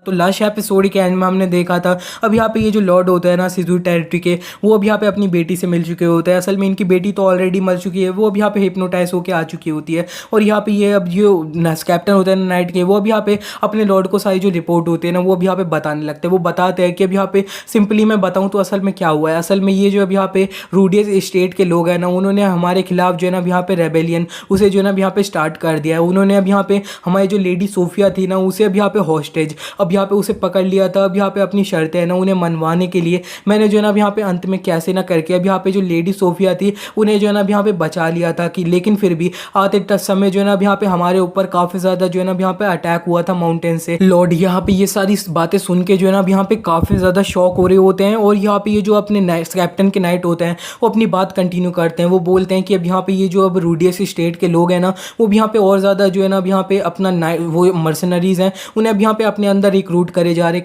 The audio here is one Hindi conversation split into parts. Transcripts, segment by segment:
तो लास्ट एपिसोड के एंड में हमने देखा था अब यहाँ पे ये जो लॉर्ड होता है ना सिजू टेरिटरी के, वो अब यहाँ पे अपनी बेटी से मिल चुके होते हैं। असल में इनकी बेटी तो ऑलरेडी मर चुकी है, वो अब यहाँ पे हिप्नोटाइज होकर आ चुकी होती है। और यहाँ पे ये अब जो कैप्टन होते हैं नाइट के, वो अब यहाँ पे अपने लॉर्ड को सारी जो रिपोर्ट होती है ना वो अब यहाँ पे बताने लगते हैं। वो बताते हैं कि अब यहाँ पे सिंपली मैं बताऊँ तो असल में क्या हुआ है। असल में ये जो अब यहाँ पे रूडियस स्टेट के लोग हैं ना, उन्होंने हमारे खिलाफ जो है ना अब यहाँ पे रेबेलियन उसे जो है ना अब यहाँ पे स्टार्ट कर दिया है। उन्होंने अब यहाँ पे हमारी जो लेडी सोफिया थी ना, उसे अब यहाँ पे हॉस्टेज अब यहाँ पे उसे पकड़ लिया था। अब यहाँ पे अपनी शर्तें हैं ना उन्हें मनवाने के लिए मैंने जो है ना अब यहाँ पे अंत में कैसे ना करके अब यहाँ पे जो लेडी सोफिया थी उन्हें जो है ना अब यहाँ पे बचा लिया था कि, लेकिन फिर भी आते समय जो है ना अब यहाँ पे हमारे ऊपर काफ़ी ज़्यादा जो है ना अब यहाँ पे अटैक हुआ था माउंटेन से। लॉर्ड यहाँ पे ये सारी बातें सुन के जो है ना अब यहाँ पे काफ़ी ज़्यादा शॉक हो रहे होते हैं। और यहाँ पे ये जो अपने कैप्टन के नाइट होते हैं वो अपनी बात कंटिन्यू करते हैं। वो बोलते हैं कि अब यहाँ पे ये जो अब रूडियस स्टेट के लोग हैं ना, वो भी यहाँ पे और ज़्यादा जो है ना अब यहाँ पे अपना वो मर्सनरीज हैं उन्हें अब यहाँ पे अपने अंदर रिक्रूट करे जा रहे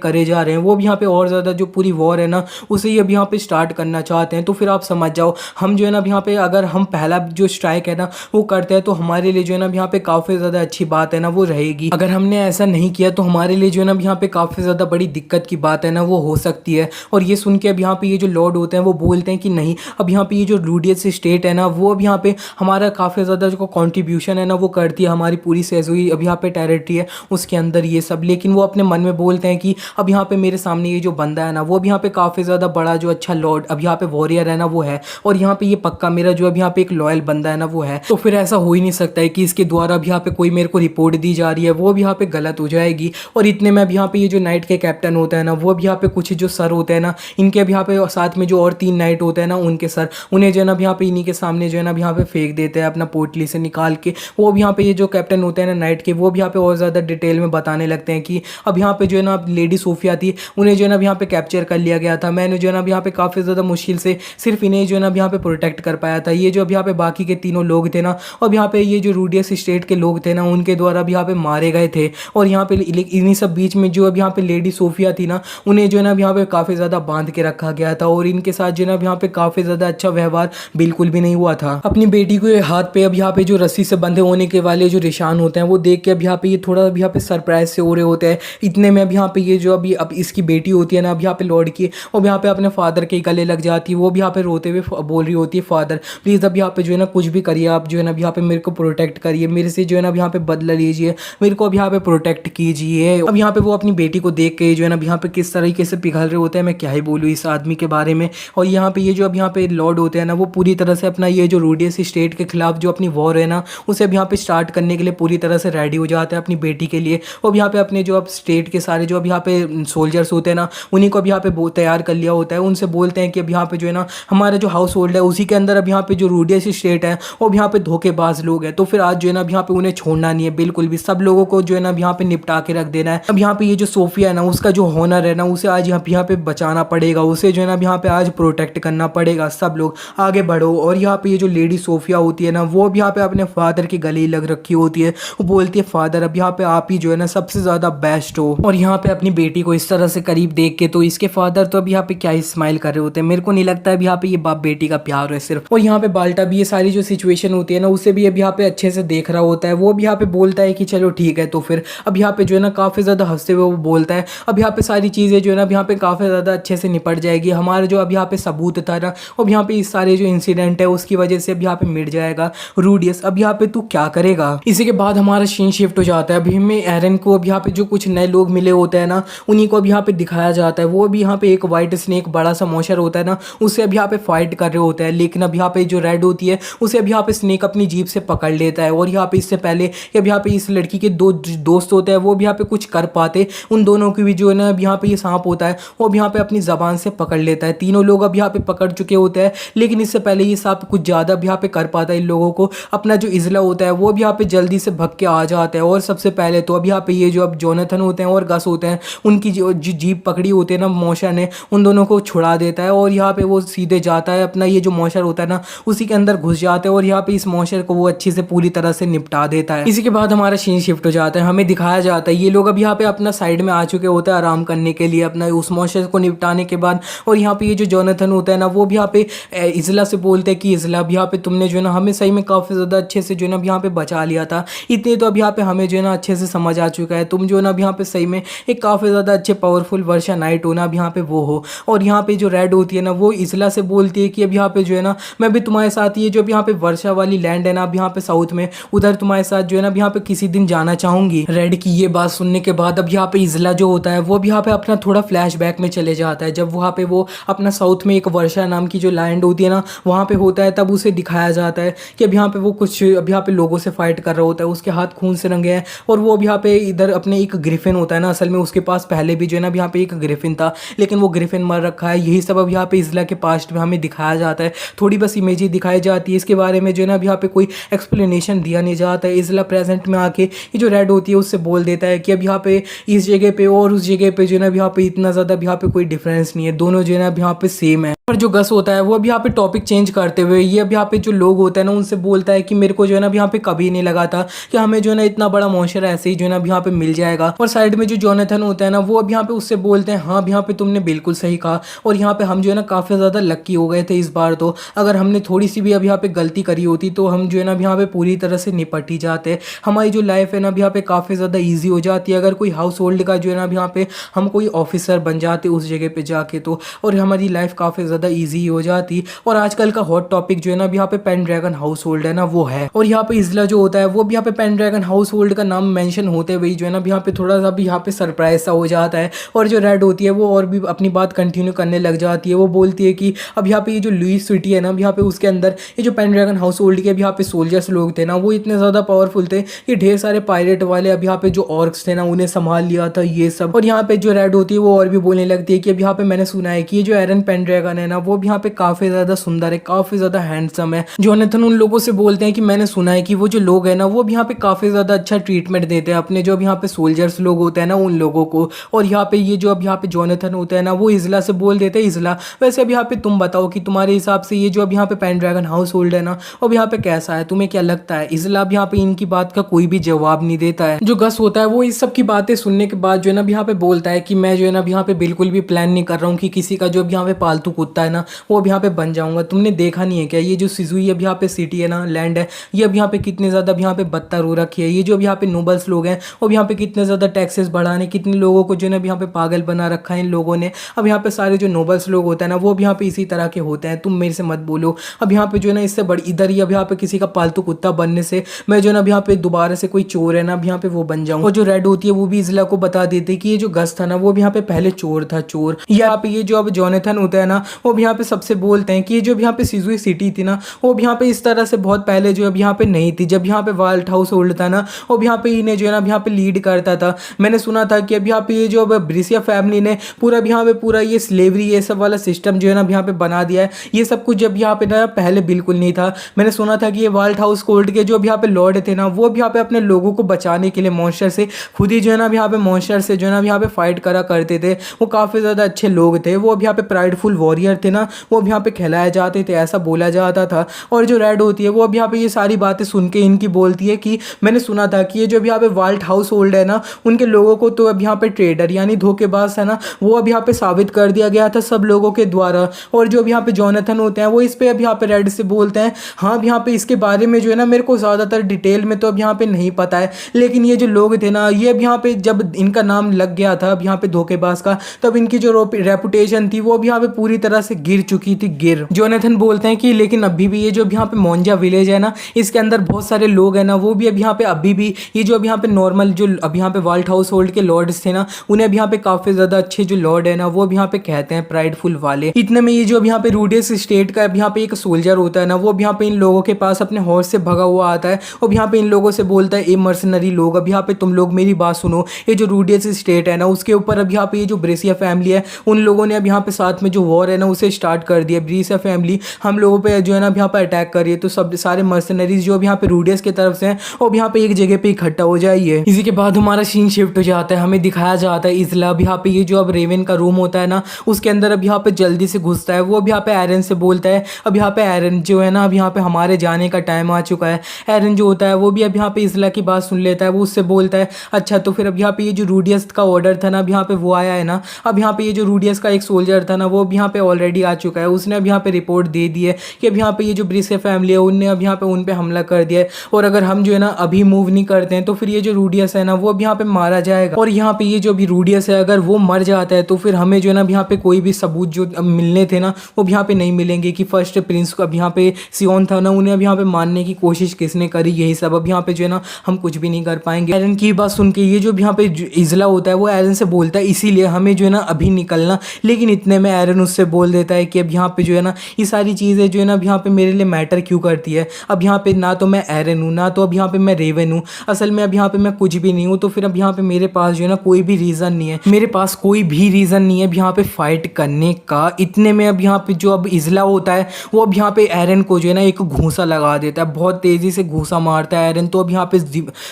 हैं। वो भी यहाँ पे और ज़्यादा जो पूरी वॉर है ना उसे ये अब यहाँ पे स्टार्ट करना चाहते हैं। तो फिर आप समझ जाओ हम जो है ना अब यहाँ पे अगर हम पहला जो स्ट्राइक है ना वो करते हैं तो हमारे लिए जो है ना अब यहाँ पे काफ़ी ज़्यादा अच्छी बात है ना वो रहेगी। अगर हमने ऐसा नहीं किया तो हमारे लिए जो है ना अब यहाँ पे काफ़ी ज़्यादा बड़ी दिक्कत की बात है ना वो हो सकती है। और ये सुन के अब यहाँ पे ये जो लॉर्ड होते हैं वो बोलते हैं कि नहीं, अब यहाँ पे ये जो रूडियस स्टेट है ना वो अब यहाँ पे हमारा काफ़ी ज़्यादा जो कॉन्ट्रीब्यूशन है ना वो करती है, हमारी पूरी सेजुई अब यहाँ पे टेरिटरी है उसके अंदर ये सब। लेकिन वो अपने मन में बोलते हैं कि अब यहाँ पे मेरे सामने ये जो बंदा है ना वो भी यहाँ पे काफ़ी ज़्यादा बड़ा जो अच्छा लॉर्ड अब यहाँ पे वॉरियर है ना वो है, और यहाँ पे ये पक्का मेरा जो अब यहाँ पे एक लॉयल बंदा है ना वो है। तो फिर ऐसा हो ही नहीं सकता है कि इसके द्वारा अब यहाँ पे कोई मेरे को रिपोर्ट दी जा रही है वो भी यहाँ पे गलत हो जाएगी। और इतने में अब यहाँ पे ये जो नाइट के कैप्टन होता है ना वो भी यहाँ पे कुछ जो सर होते हैं ना इनके अब यहाँ पे साथ में जो और 3 नाइट होते हैं ना उनके सर, उन्हें जो है ना अब यहाँ पे इन्हीं के सामने जो है ना अब यहाँ पे फेंक देते हैं अपना पोटली से निकाल के। वो अब यहाँ पे ये जो कैप्टन होते हैं ना नाइट के, वो भी यहाँ पे और ज़्यादा डिटेल में बताने लगते हैं कि अब यहाँ पे जो है ना लेडी सोफिया थी उन्हें जो है ना अब यहाँ पे कैप्चर कर लिया गया था। मैंने जो है ना अब यहाँ पे काफ़ी ज़्यादा मुश्किल से सिर्फ इन्हें जो है ना अब यहाँ पे प्रोटेक्ट कर पाया था। ये जो अब यहाँ पे बाकी के तीनों लोग थे ना, अब यहाँ पे ये जो रूडियस स्टेट के लोग थे ना उनके द्वारा अब यहाँ पे मारे गए थे। और यहाँ पे इन्हीं सब बीच में जो अब यहाँ पे लेडी सोफिया थी ना उन्हें जो है ना अब यहाँ पे काफ़ी ज़्यादा बांध के रखा गया था। और इनके साथ जो है ना अब यहाँ पे काफ़ी ज़्यादा अच्छा व्यवहार बिल्कुल भी नहीं हुआ था। अपनी बेटी को हाथ पे अब यहाँ पे जो रस्सी से बंधे होने के वाले जो निशान होते हैं वो देख के अब यहाँ पे ये थोड़ा अब यहाँ पे सरप्राइज से हो रहे होते हैं। इतने में अब यहाँ पे ये जो अभी अब इसकी बेटी होती है ना अब यहाँ पे लॉर्ड की, और यहाँ पे अपने फादर के गले लग जाती है। वो भी यहाँ पे रोते हुए बोल रही होती है फादर प्लीज़ अब यहाँ पे जो है ना कुछ भी करिए, आप जो है ना अब यहाँ पे मेरे को प्रोटेक्ट करिए, मेरे से जो है ना अब यहाँ पे बदला लीजिए, मेरे को अब यहाँ पे प्रोटेक्ट कीजिए। अब यहाँ पे वो अपनी बेटी को देख के जो है ना अब यहाँ पे किस तरीके से पिघल रहे होते हैं, मैं क्या ही बोलूँ इस आदमी के बारे में। और यहाँ पे ये जो अब यहाँ पे लॉर्ड होते हैं ना वो पूरी तरह से अपना ये जो रूडियस स्टेट के खिलाफ जो अपनी वॉर है ना उसे अब यहाँ पे स्टार्ट करने के लिए पूरी तरह से रेडी हो जाते हैं अपनी बेटी के लिए। और यहाँ पे अपने जो अब स्टेट के सारे जो अब यहाँ पे सोल्जर्स होते हैं ना उन्हीं को अब यहाँ पे तैयार कर लिया होता है। उनसे बोलते हैं कि अब यहाँ पे जो है ना हमारा जो हाउस होल्ड है उसी के अंदर अब यहाँ पे जो रूडियस स्टेट है वो अब यहाँ पे धोखेबाज लोग हैं। तो फिर आज जो है ना अब यहाँ पे उन्हें छोड़ना नहीं है बिल्कुल भी, सब लोगों को जो है ना अब यहाँ पे निपटा के रख देना है। अब यहाँ पे ये जो सोफिया है ना उसका जो हॉनर है ना उसे आज यहाँ पे बचाना पड़ेगा, उसे जो है ना अब यहाँ पे आज प्रोटेक्ट करना पड़ेगा। सब लोग आगे बढ़ो। और यहाँ पे ये जो लेडी सोफिया होती है ना वो भी यहाँ पे अपने फादर की गले लग रखी होती है। वो बोलती है फादर अब यहाँ पे आप ही जो है ना सबसे ज़्यादा बेस्ट हो। और यहाँ पे अपनी बेटी को इस तरह से करीब देख के तो इसके फादर तो अब यहाँ पे क्या ही स्माइल कर रहे होते हैं। मेरे को नहीं लगता है यहाँ पे ये बाप बेटी का प्यार है सिर्फ। और यहाँ पे बाल्टा भी ये सारी जो सिचुएशन होती है ना उसे भी अब यहाँ पे अच्छे से देख रहा होता है। वो भी यहाँ पे बोलता है कि चलो ठीक है। तो फिर अब यहाँ पे जो है ना काफ़ी ज़्यादा हंसते हुए वो बोलता है अब यहाँ पे सारी चीज़ें जो है ना अब यहाँ पे काफ़ी ज़्यादा अच्छे से निपट जाएगी। हमारा जो अब यहाँ पे सबूत था ना अब यहाँ पे इस सारे जो इंसिडेंट है उसकी वजह से अब यहाँ पे मिट जाएगा रूडियस। अब यहाँ पे तू क्या करेगा। इसी के बाद हमारा सीन शिफ्ट हो जाता है। अभी हमें एरन को अब यहाँ पे जो कुछ नए लोग मिले होते हैं ना उन्हीं को अब यहाँ पे दिखाया जाता है। वो भी यहाँ पे एक वाइट स्नेक बड़ा सा मॉन्स्टर होता है ना उससे अब यहाँ पे फाइट कर रहे होते हैं। लेकिन अब यहाँ पे जो रेड होती है उसे अब यहाँ पे स्नेक अपनी जीभ से पकड़ लेता है। और यहाँ पे इससे पहले अब यहाँ पे इस लड़की के 2 दोस्त होते हैं वो भी यहाँ पे कुछ कर पाते, उन दोनों की भी जो है ना अब यहाँ पे ये सांप होता है वो अब यहाँ पे अपनी जबान से पकड़ लेता है। तीनों लोग अब यहाँ पे पकड़ चुके होते हैं। लेकिन इससे पहले ये सांप कुछ ज़्यादा अब यहाँ पे कर पाता है इन लोगों को। अपना जो इजला होता है वो भी यहाँ पे जल्दी से भग के आ जाता है। और सबसे पहले तो अब यहाँ पे ये जो अब जोनाथन होते हैं और गस होते हैं उनकी जो जीभ पकड़ी होती है ना मॉन्स्टर ने, उन दोनों को छुड़ा देता है। और यहाँ पे वो सीधे जाता है अपना ये जो मॉन्स्टर होता है ना उसी के अंदर घुस जाता है। और यहाँ पे इस मॉन्स्टर को वो अच्छे से पूरी तरह से निपटा देता है। इसी के बाद हमारा सीन शिफ्ट हो जाता है। हमें दिखाया जाता है ये लोग अब यहाँ पे अपना साइड में आ चुके होते हैं आराम करने के लिए अपना उस मॉन्स्टर को निपटाने के बाद। और यहाँ पे ये जो जोनाथन होता है ना वो भी यहाँ पे इजला से बोलते हैं कि इजला अब यहाँ पे तुमने जो है ना हमें सही में काफ़ी ज़्यादा अच्छे से जो है ना अब यहाँ पे बचा लिया था। इतने तो अब यहाँ पे हमें जो है ना अच्छे से समझ आ चुका है, तुम जो है ना अब यहाँ पे सही में एक काफ़ी ज़्यादा अच्छे पावरफुल वर्षा नाइट हो ना, अब यहाँ पे वो हो। और यहाँ पे जो रेड होती है ना, वो इज़ला से बोलती है कि अब यहाँ पे जो है ना, मैं भी तुम्हारे साथ ये जो अब यहाँ पे वर्षा वाली लैंड है ना, अब यहाँ पे साउथ में, उधर तुम्हारे साथ जो है ना अब यहाँ पे किसी दिन जाना चाहूंगी। रेड की ये बात सुनने के बाद अब यहाँ पे इज़ला जो होता है वो अब यहाँ पे अपना थोड़ा फ्लैशबैक में चले जाता है। जब वहाँ पे वो अपना साउथ में एक वर्षा नाम की जो लैंड होती है ना, वहाँ पे होता है, तब उसे दिखाया जाता है कि अब यहाँ पे वो कुछ अब यहाँ पे लोगों से फाइट कर रहा होता है, उसके हाथ खून से रंगे हैं। और वो अब यहाँ पे इधर अपने एक ग्रिफिन होता है ना, असल में उसके पास पहले भी जो है ना अब यहाँ पे एक ग्रिफिन था, लेकिन वो ग्रिफिन मर रखा है। यही सब अब यहाँ पे इज़ला के पास्ट में हमें दिखाया जाता है, थोड़ी बस इमेज ही दिखाई जाती है, इसके बारे में जो है ना अब यहाँ पे कोई एक्सप्लेनेशन दिया नहीं जाता है। इज़ला प्रेजेंट में आके ये जो रेड होती है उससे बोल देता है कि अब यहाँ पे इस जगह पे और उस जगह पे जो है ना अब यहाँ पे इतना ज़्यादा अब यहाँ पे कोई डिफरेंस नहीं है, दोनों जो है ना अब यहाँ पे सेम है। पर जो गस होता है वो अब यहाँ पे टॉपिक चेंज करते हुए ये अब यहाँ पे जो लोग होते हैं ना उनसे बोलता है कि मेरे को जो है ना अब यहाँ पे कभी नहीं लगा था कि हमें जो है ना इतना बड़ा मॉन्स्टर ऐसे ही जो है ना अब यहाँ पे मिल जाएगा। और साइड में जो जोनाथन होता है ना, वो अब यहाँ पे उससे बोलते हैं हाँ अब यहाँ पे तुमने बिल्कुल सही कहा, और यहाँ पे हम जो है ना काफ़ी ज़्यादा लक्की हो गए थे इस बार। तो अगर हमने थोड़ी सी भी अब यहाँ पे गलती करी होती तो हम जो है ना अब यहाँ पे पूरी तरह से निपट ही जाते, हमारी जो लाइफ है ना अब यहाँ पे काफ़ी ज़्यादा ईजी हो जाती है। अगर कोई हाउस होल्ड का जो है ना अब यहाँ पे हम कोई ऑफिसर बन जाते उस जगह पे जाके, तो और हमारी लाइफ काफ़ी ज़्यादा ईजी हो जाती। और आजकल का हॉट टॉपिक जो है ना अब यहाँ पे पेनड्रैगन हाउस होल्ड है ना, वो है। और यहाँ पे इज़ला जो होता है वो भी यहाँ पे पेनड्रैगन हाउस होल्ड का नाम मेंशन होते हुए जो है ना अब यहाँ पे थोड़ा सा भी यहाँ पे सरप्राइज सा हो जाता है। और जो रेड होती है वो और भी अपनी बात कंटिन्यू करने लग जाती है। वो बोलती है कि अब यहाँ पे ये जो लुइस सिटी है ना, अब यहाँ पे उसके अंदर ये जो पेनड्रैगन हाउस होल्ड के अब यहाँ पे सोल्जर्स लोग थे ना, वो इतने ज़्यादा पावरफुल थे कि ढेर सारे पायरेट वाले अब यहाँ पे जो ऑर्क्स थे ना उन्हें संभाल लिया था ये सब। और यहाँ पे जो रेड होती है वो और भी बोलने लगती है कि अब यहाँ पे मैंने सुना है कि ये जो एरन पेनड्रैगन है ना, वो भी यहाँ पे काफ़ी ज़्यादा सुंदर है, काफ़ी ज़्यादा हैंडसम है। जोनाथन उन लोगों से बोलते हैं कि मैंने सुना है कि वो जो लोग हैं ना वो भी यहाँ पे काफ़ी ज़्यादा अच्छा ट्रीटमेंट देते हैं अपने जो अब यहाँ पे सोल्जर्स लोग होते हैं ना उन लोगों को। और यहाँ पे ये जो अब यहाँ पे जोनाथन होता है ना, वो इज़ला से बोल देते हैं इज़ला वैसे अब यहाँ पे तुम बताओ कि तुम्हारे हिसाब से ये जो अब यहाँ पे पेनड्रैगन हाउस होल्ड है ना, अब यहाँ पे कैसा है, तुम्हें क्या लगता है। इज़ला अब यहाँ पे इनकी बात का कोई भी जवाब नहीं देता है। जो गस होता है वो इस सब की बातें सुनने के बाद जो है ना अब यहाँ पे बोलता है कि मैं जो है ना अब यहाँ पे बिल्कुल भी प्लान नहीं कर रहा हूँ कि किसी का जो अब यहाँ पे पालतू कुत्ता है ना वो अब यहाँ पे बन जाऊंगा। तुमने देखा नहीं है क्या, ये जो सिजुई अब यहाँ पे सिटी है ना, लैंड है, ये अब यहाँ पे कितने ज़्यादा अब यहाँ पे बदतर हो रखी है। ये जो अब यहाँ पे नोबल्स लोग हैं वो अब यहाँ पे कितने ज़्यादा टैक्सेस बढ़ाने, कितने लोगों को जो है ना अब यहाँ पे पागल बना रखा है इन लोगों ने। अब यहाँ पे सारे जो नोबल्स लोग होते हैं ना वो अब यहाँ पे इसी तरह के होते हैं, तुम मेरे से मत बोलो। अब यहाँ पे जो है ना इससे बड़ी इधर ही अब यहाँ पे किसी का पालतू कुत्ता बनने से मैं जो है ना अब यहाँ पे दोबारा से कोई चोर है ना अब यहाँ पे वो बन जाऊँ। और जो रेड होती है वो भी इज़ला को बता देते कि ये जो गस था ना वो भी यहाँ पे पहले चोर था, चोर। यहाँ पे ये जो अब जोनाथन होता है ना वो भी यहाँ पे सबसे बोलते हैं कि ये जो यहाँ पे सिजुई सिटी थी ना वो भी यहाँ पे इस तरह से बहुत पहले जो अब यहाँ पे नहीं थी। जब यहाँ पे वाल्ट हाउस होल्ड था ना वो भी यहाँ पे इन्हें जो है ना अब यहाँ पे लीड करता था। मैंने सुना था कि अब यहाँ पे ये जो अब ब्रिसिया फैमिली ने पूरा अब यहाँ पे पूरा ये स्लेवरी ये सब वाला सिस्टम जो है ना अब यहाँ पे बना दिया है। ये सब कुछ जब यहाँ पे ना पहले बिल्कुल नहीं था। मैंने सुना था कि ये वाल्ट हाउस होल्ड के जो अब यहाँ पे लॉर्ड थे ना वो भी यहाँ पे अपने लोगों को बचाने के लिए मॉन्स्टर से खुद ही जो है ना अब यहाँ पे मॉन्स्टर से जो है ना अब यहाँ पे फाइट करा करते थे। वो काफ़ी ज़्यादा अच्छे लोग थे, वो अब यहाँ पे प्राइडफुल वॉरियर थे ना, वो अब यहाँ पे खिलाए जाते थे ऐसा बोला जाता था। और जो रेड होती है वो अब यहाँ पे ये सारी बातें सुन के इनकी बोलती है कि मैंने सुना था कि ये जो अब यहाँ पे वाल्ट हाउस होल्ड है ना उनके लोगों को तो अब यहाँ पे ट्रेडर यानी धोखेबाज है ना वो अब यहाँ पे साबित कर दिया गया था सब लोगों के द्वारा। और जो अब यहाँ पे जोनाथन होते हैं वो इस पे अब यहाँ पे रेड से बोलते हैं हाँ अब यहाँ पे इसके बारे में जो है ना मेरे को ज़्यादातर डिटेल में तो अब यहाँ पे नहीं पता है, लेकिन ये जो लोग थे ना ये अब यहाँ पे जब इनका नाम लग गया था अब यहाँ पे धोखेबाज का, तब इनकी जो रेपुटेशन थी वो अब यहाँ पे पूरी तरह से गिर चुकी थी, गिर। जोनाथन बोलते हैं कि लेकिन अभी भी ये जो यहाँ पे मोंजा विलेज है ना इसके अंदर बहुत सारे लोग हैं ना वो भी अब यहाँ पे अभी भी ये जो अब यहाँ पे नॉर्मल जो अब यहाँ पे वाल्ट हाउस होल्ड के लॉर्ड्स थे ना उन्हें अब यहाँ पे काफ़ी ज़्यादा अच्छे जो लॉर्ड है ना वो अब यहाँ पे कहते हैं प्राइडफुल वाले। इतने में ये जो अब यहाँ पे रूडियस स्टेट का अब यहाँ पे एक सोल्जर होता है ना वो अब यहाँ पे इन लोगों के पास अपने हॉर्स से भगा हुआ आता है और यहाँ पे इन लोगों से बोलता है ए मर्सनरी लोग अब यहाँ पे तुम लोग मेरी बात सुनो, ये जो रूडियस स्टेट है ना उसके ऊपर अब यहाँ पे ये जो ब्रेसिया फैमिली है उन लोगों ने अब यहाँ पे साथ में जो वॉर है ना उसे स्टार्ट कर दिया। ब्रेसिया फैमिली हम लोगों पे जो है ना अब यहाँ पे अटैक कर रही है, तो सब सारे मर्सनरीज जो अब यहाँ पे रूडियस की तरफ से हैं और यहाँ पे एक जगह पे इकट्ठा हो जाइए। इसी के बाद हमारा सीन शिफ्ट हो जाता है, हमें दिखाया जाता है इज़ला अब यहाँ पे ये जो अब रेवन का रूम होता है ना उसके अंदर अब यहाँ पे जल्दी से घुसता है। वो अब यहाँ पे एरन से बोलता है अब यहाँ पे एरन जो है ना अब यहाँ पे हमारे जाने का टाइम आ चुका है। एरन जो होता है वो भी अब यहाँ पे इज़ला की बात सुन लेता है, वो उससे बोलता है अच्छा तो फिर अब यहाँ पे ये जो रूडियस का ऑर्डर था ना अब यहाँ पे वो आया है ना, अब यहाँ पे ये जो रूडियस का एक सोल्जर था ना वो अब यहाँ पे ऑलरेडी आ चुका है। उसने अब यहाँ पे रिपोर्ट दे दी है कि अब यहाँ पे ये जो ब्रिसिया फैमिली है उनने अब यहाँ पे उन पे हमला कर दिया है, और अगर हम जो है ना अभी मूव नहीं करते हैं तो फिर ये जो रूडियस है ना वो अब यहाँ पे मारा जाएगा। और यहाँ पे ये जो अभी रूडियस है अगर वो मर जाता है तो फिर हमें जो है ना अब यहाँ पे कोई भी सबूत जो मिलने थे ना वो अब यहाँ पे नहीं मिलेंगे कि फर्स्ट प्रिंस को अब यहाँ पे सियोन था ना उन्हें अब यहाँ पे मारने की कोशिश किसने करी, यही सब अब यहाँ पे जो है ना हम कुछ भी नहीं कर पाएंगे। एरन की बात सुन के ये जो यहाँ पे इजला होता है वो एरन से बोलता है इसीलिए हमें जो है ना अभी निकलना, लेकिन इतने में एरन उससे बोल देता है कि अब यहाँ पे जो है ना ये सारी चीज़ें जो है ना अब यहाँ पे मेरे लिए मैटर क्यों करती है। अब यहाँ पे ना तो मैं एरन हूँ ना तो अब यहाँ पे मैं रेवन हूँ, असल में अब यहाँ पे मैं कुछ भी नहीं हूँ। तो फिर अब यहाँ पे मेरे पास जो है ना कोई भी रीज़न नहीं है, मेरे पास कोई भी रीज़न नहीं है अब यहाँ पे फाइट करने का। इतने में अब यहाँ पे जो अब इजला होता है वो अब यहाँ पे एरन को जो है ना एक घूंसा लगा देता है, बहुत तेज़ी से घूंसा मारता है एरन। तो अब यहाँ पे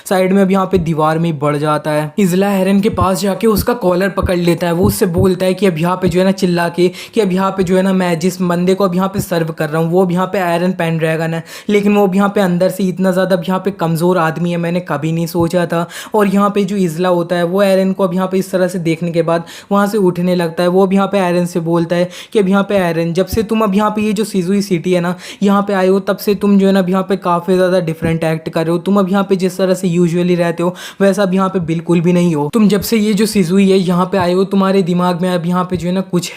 साइड में अब यहाँ पे दीवार में बढ़ जाता है। इजला एरन के पास जाके उसका कॉलर पकड़ लेता है, वो उससे बोलता है कि अब यहाँ पे जो है ना चिल्ला के कि अब यहाँ पे जो है ना मैं जिस बंदे को अब यहाँ पे सर्व कर रहा हूँ वो अब यहाँ पे आयरन पेनड्रैगन है, लेकिन वो अब यहाँ पे अंदर से इतना ज़्यादा अब यहाँ पे कमज़ोर आदमी है, मैंने कभी नहीं सोचा था। और यहाँ पे जो इजला होता है वो एरन को अब यहाँ पे इस तरह से देखने के बाद वहाँ से उठने लगता है। वो अब यहाँ पे एरन से बोलता है कि अब यहाँ पे एरन जब से तुम अब यहाँ पे ये जो सिजुई सिटी है ना यहाँ पे आए हो तब से तुम जो है ना अब यहाँ पे काफ़ी ज़्यादा डिफरेंट एक्ट कर रहे हो। तुम अब यहाँ पे जिस तरह से यूजुअली रहते हो वैसा अब यहाँ पे बिल्कुल भी नहीं हो। तुम जब से ये जो सिजुई है यहाँ पे आए हो तुम्हारे दिमाग में अब यहाँ पे जो है ना कुछ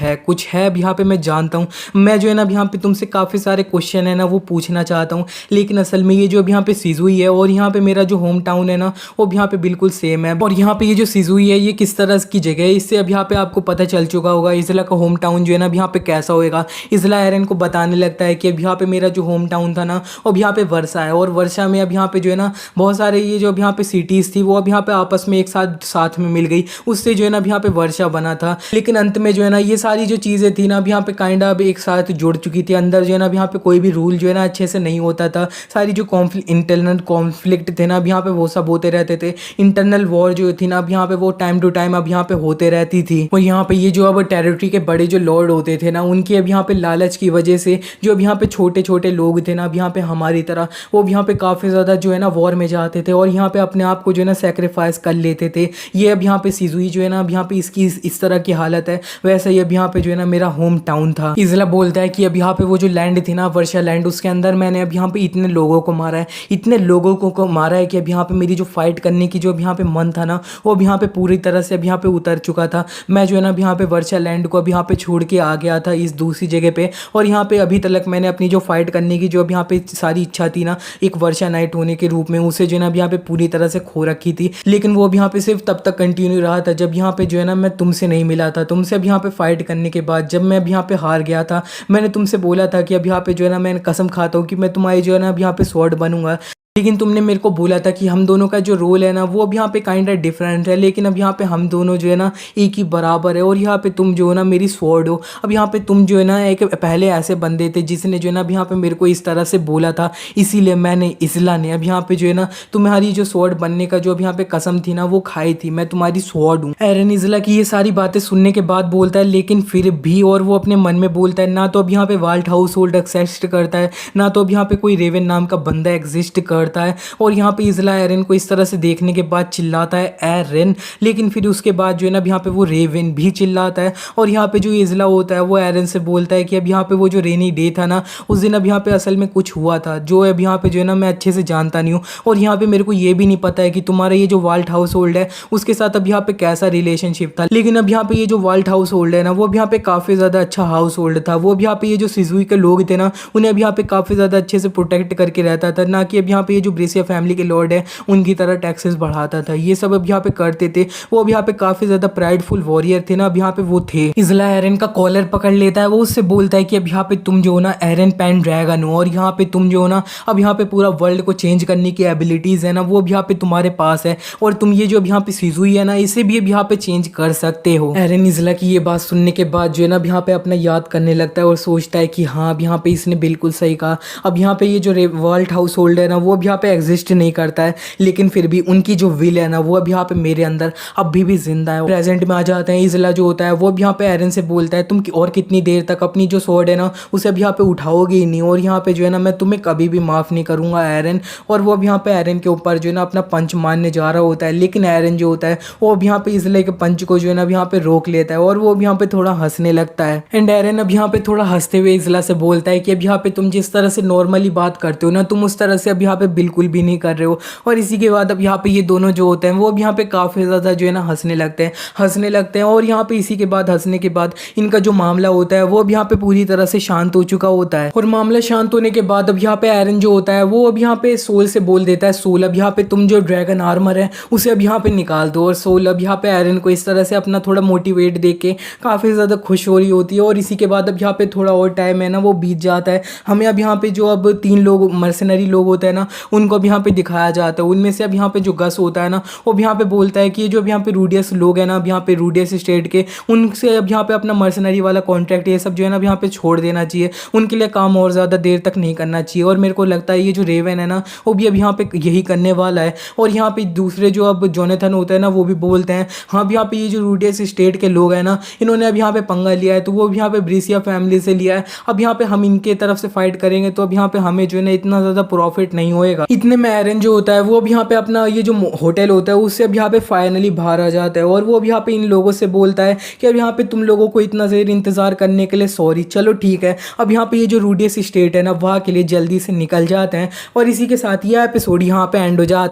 है अब यहाँ पे मैं जानता हूँ। मैं जो है ना अब यहाँ पे तुमसे काफ़ी सारे क्वेश्चन है ना वो पूछना चाहता हूँ, लेकिन असल में ये जो अब यहाँ पे सिजुई है और यहाँ पे मेरा जो होम टाउन है ना वो अब यहाँ पे बिल्कुल सेम है। और यहाँ पे ये जो सिजुई है ये किस तरह की जगह है इससे अब यहाँ पे आपको पता चल चुका होगा इजला का होम टाउन जो है ना अब यहाँ पे कैसा होएगा। इजला एरन को बताने लगता है कि अब यहाँ पे मेरा जो होम टाउन था ना अब यहाँ पे वर्षा है, और वर्षा में अब यहाँ पे जो है ना बहुत सारे ये जो अब यहाँ पे सिटीज़ थी वो अब यहाँ पे आपस में एक साथ में मिल गई, उससे जो है ना अब यहाँ पे वर्षा बना था। लेकिन अंत में जो है ना ये सारी जो चीज़ें थी ना अब यहाँ पे काइंड अब एक साथ जुड़ चुकी थी। अंदर जो है ना अब यहाँ पे कोई भी रूल जो है ना अच्छे से नहीं होता था, सारी जो इंटरनल कॉन्फ्लिक्ट थे ना अब यहाँ पे वो सब होते रहते थे। इंटरनल वॉर जो थी ना अब यहाँ पे वो टाइम टू टाइम अब यहाँ पे होते रहती थी। और यहाँ पे ये जो अब टेरिटरी के बड़े जो लॉर्ड होते थे ना उनकी अब यहाँ पे लालच की वजह से जो अब यहाँ पे छोटे छोटे लोग थे ना अब यहाँ पे हमारी तरह वो अब यहाँ पे काफ़ी ज़्यादा जो है ना वॉर में जाते थे और यहाँ पे अपने आप को जो है ना सेक्रीफाइस कर लेते थे। ये अब यहाँ पे सिजुई जो है ना अब यहाँ पे इसकी इस तरह की हालत है। वैसे ही अब यहाँ पे जो है ना मेरा होम टाउन था। इजला बोलता है कि अब यहाँ पे वो जो लैंड थी ना वर्षा लैंड उसके अंदर मैंने अब यहाँ पे इतने लोगों को मारा है, इतने लोगों को मारा है कि अब यहाँ पे मेरी जो फाइट करने की जो अब यहाँ पे मन था ना वो अब यहाँ पे पूरी तरह से अब यहाँ पे उतर चुका था। मैं जो है ना अब यहाँ पे वर्षा लैंड को अब यहाँ पे छोड़ के आ गया था इस दूसरी जगह पे, और यहाँ पे अभी तक मैंने अपनी जो फाइट करने की जो अब यहाँ पे सारी इच्छा थी ना एक वर्षा नाइट होने के रूप में उसे जो है ना अब यहाँ पे पूरी तरह से खो रखी थी। लेकिन वो अब यहाँ पे सिर्फ तब तक कंटिन्यू रहा था जब यहाँ पे जो है ना मैं तुमसे नहीं मिला था। तुमसे अब यहाँ पे फाइट करने के बाद जब मैं अब यहाँ पे हार गया था मैंने तुमसे बोला था कि अब यहाँ पे जो है ना मैं कसम खाता हूँ कि मैं तुम्हारी जो है ना अब यहाँ पे स्वॉर्ड बनूंगा, लेकिन तुमने मेरे को बोला था कि हम दोनों का जो रोल है ना वो अब यहाँ पे काइंड ऑफ डिफरेंट है, लेकिन अब यहाँ पे हम दोनों जो है ना एक ही बराबर है। और यहाँ पे तुम जो है ना मेरी स्वॉर्ड हो। अब यहाँ पे तुम जो है ना एक पहले ऐसे बंदे थे जिसने जो है ना अब यहाँ पे मेरे को इस तरह से बोला था, इसीलिए मैंने इजला ने अब यहाँ पे जो है ना तुम्हारी जो स्वॉर्ड बनने का जो अब यहाँ पे कसम थी ना वो खाई थी। मैं तुम्हारी स्वॉर्ड हूँ। एरन इजला की ये सारी बातें सुनने के बाद बोलता है लेकिन फिर भी, और वो अपने मन में बोलता है ना तो अब यहाँ पे वाल्ट हाउस होल्ड एक्सिस्ट करता है ना तो अब यहाँ पे कोई रेवन नाम का बंदा एग्जिस्ट करता है। और यहाँ पे इजला एरन को इस तरह से देखने के बाद चिल्लाता है एरन, लेकिन फिर उसके बाद जो है ना अब यहाँ पे वो रेवन भी चिल्लाता है। और यहाँ पे जो इजला होता है वो एरन से बोलता है कि अब यहाँ पे वो जो रेनी डे था ना उस दिन अब यहाँ पे असल में कुछ हुआ था जो अब यहाँ पे जो है ना मैं अच्छे से जानता नहीं हूँ, और यहाँ पे मेरे को ये भी नहीं पता है कि तुम्हारा ये जो वाल्ट हाउस होल्ड है उसके साथ अब यहाँ पे कैसा रिलेशनशिप था। लेकिन अब यहाँ पे ये जो वाल्ट हाउस होल्ड है ना वो अब यहाँ पे काफ़ी ज़्यादा अच्छा हाउस होल्ड था। वो अब यहाँ पे ये जो सिजुई के लोग थे ना उन्हें अब यहाँ पे काफ़ी ज़्यादा अच्छे से प्रोटेक्ट करके रहता था, ना कि अब यहाँ पे ये जो ब्रेसिया फैमिली के लॉर्ड है उनकी तरह टैक्सेस बढ़ाता था। ये सब अब यहाँ पे करते थे। वो अब यहाँ पे काफ़ी ज़्यादा प्राइडफुल वॉरियर थे ना अब यहाँ पे वो थे। इजला एरन का कॉलर पकड़ लेता है, वो उससे बोलता है कि अब यहाँ पे तुम जो हो ना एरन पेनड्रैगन हो, और यहाँ पे तुम जो हो ना अब यहाँ पे पूरा वर्ल्ड को चेंज करने की एबिलिटीज़ है ना वो अब यहाँ पे तुम्हारे पास है, और तुम ये जो अब यहाँ पे सिजुई है ना इसे भी अब यहाँ पे चेंज कर सकते हो। एरन इजला की ये बात सुनने के बाद जो है ना अब यहाँ पे अपना याद करने लगता है और सोचता है कि हाँ अब यहाँ पे इसने बिल्कुल सही कहा। अब यहाँ पे ये जो वर्ल्ड हाउस होल्ड है ना वो अब यहाँ पे एग्जिस्ट नहीं करता है, लेकिन फिर भी उनकी जो विल है ना वो अब यहाँ पे मेरे अंदर अभी भी जिंदा है। प्रेजेंट में आ जाते हैं। इजला जो होता है वो अब यहाँ पे एरन से बोलता है तुम और कितनी देर तक अपनी जो स्वॉर्ड है ना उसे अब यहाँ पे उठाओगे ही नहीं, और यहाँ पे जो है ना मैं तुम्हें कभी भी माफ़ नहीं करूँगा एरन। और वो अब यहाँ पे एरन के ऊपर जो है ना अपना पंच मारने जा रहा होता है, लेकिन एरन जो होता है वो अब यहाँ पे इजले के पंच को जो है ना अब यहाँ पे रोक लेता है, और वो अब यहाँ पे थोड़ा हंसने लगता है। एंड एरन अब यहाँ पे थोड़ा हंसते हुए इजला से बोलता है कि अब यहाँ पे तुम जिस तरह से नॉर्मली बात करते हो ना तुम उस तरह से अब यहाँ पे बिल्कुल भी नहीं कर रहे हो। और इसी के बाद अब यहाँ पे ये दोनों जो होते हैं वो अब यहाँ पे काफ़ी ज़्यादा जो है ना हंसने लगते हैं। और यहाँ पे इसी के बाद हंसने के बाद इनका जो मामला होता है वो अब यहाँ पे पूरी तरह से शांत हो चुका होता है। और मामला शांत होने के बाद अब यहाँ पे एरन जो होता है वो अब यहाँ पे सोल से बोल देता है सोल अब यहाँ पे तुम जो ड्रैगन आर्मर है उसे अब यहाँ पे निकाल दो। और सोल अब यहाँ पे एरन को इस तरह से अपना थोड़ा मोटिवेट देख के काफ़ी ज़्यादा खुश हो रही होती है। और इसी के बाद अब यहाँ पे थोड़ा और टाइम है ना वो बीत जाता है। हमें अब यहाँ पे जो अब 3 लोग मर्सनरी लोग होते हैं ना उनको अब यहाँ पे दिखाया जाता है। उनमें से अब यहाँ पे जो गस होता है ना वो अब यहाँ पे बोलता है कि ये जो अब यहाँ पे रूडियस लोग हैं ना अब यहाँ पे रूडियस स्टेट के उनसे अब यहाँ पे अपना मर्सनरी वाला कॉन्ट्रैक्ट ये सब जो है ना अब यहाँ पे छोड़ देना चाहिए, उनके लिए काम और ज़्यादा देर तक नहीं करना चाहिए। और मेरे को लगता है ये जो रेवन है ना वो भी अब यहाँ पे यही करने वाला है। और यहाँ पे दूसरे जो अब जोनाथन होते हैं ना वो भी बोलते हैं हाँ अब यहाँ पे ये जो रूडियस स्टेट के लोग हैं ना इन्होंने अब यहाँ पे पंगा लिया है, तो वो अब यहाँ पे ब्रिसिया फैमिली से लिया है। अब यहाँ पे हम इनके तरफ से फाइट करेंगे तो अब यहाँ पे हमें जो है ना इतना ज़्यादा प्रॉफिट नहीं होएगा। इतने में एरन जो होता है वो अब यहाँ पे अपना ये जो होटल होता है उससे अब यहाँ पे फाइनली बाहर आ जाता है, और वो अब यहाँ पे इन लोगों से बोलता है कि अब यहाँ पे तुम लोगों को इतना देर इंतजार करने के लिए सॉरी, चलो ठीक है अब यहाँ पे ये जो रूडियस स्टेट है ना वहाँ के लिए जल्दी से निकल जाते हैं। और इसी के साथ ये एपिसोड यहाँ पे एंड हो जाता है।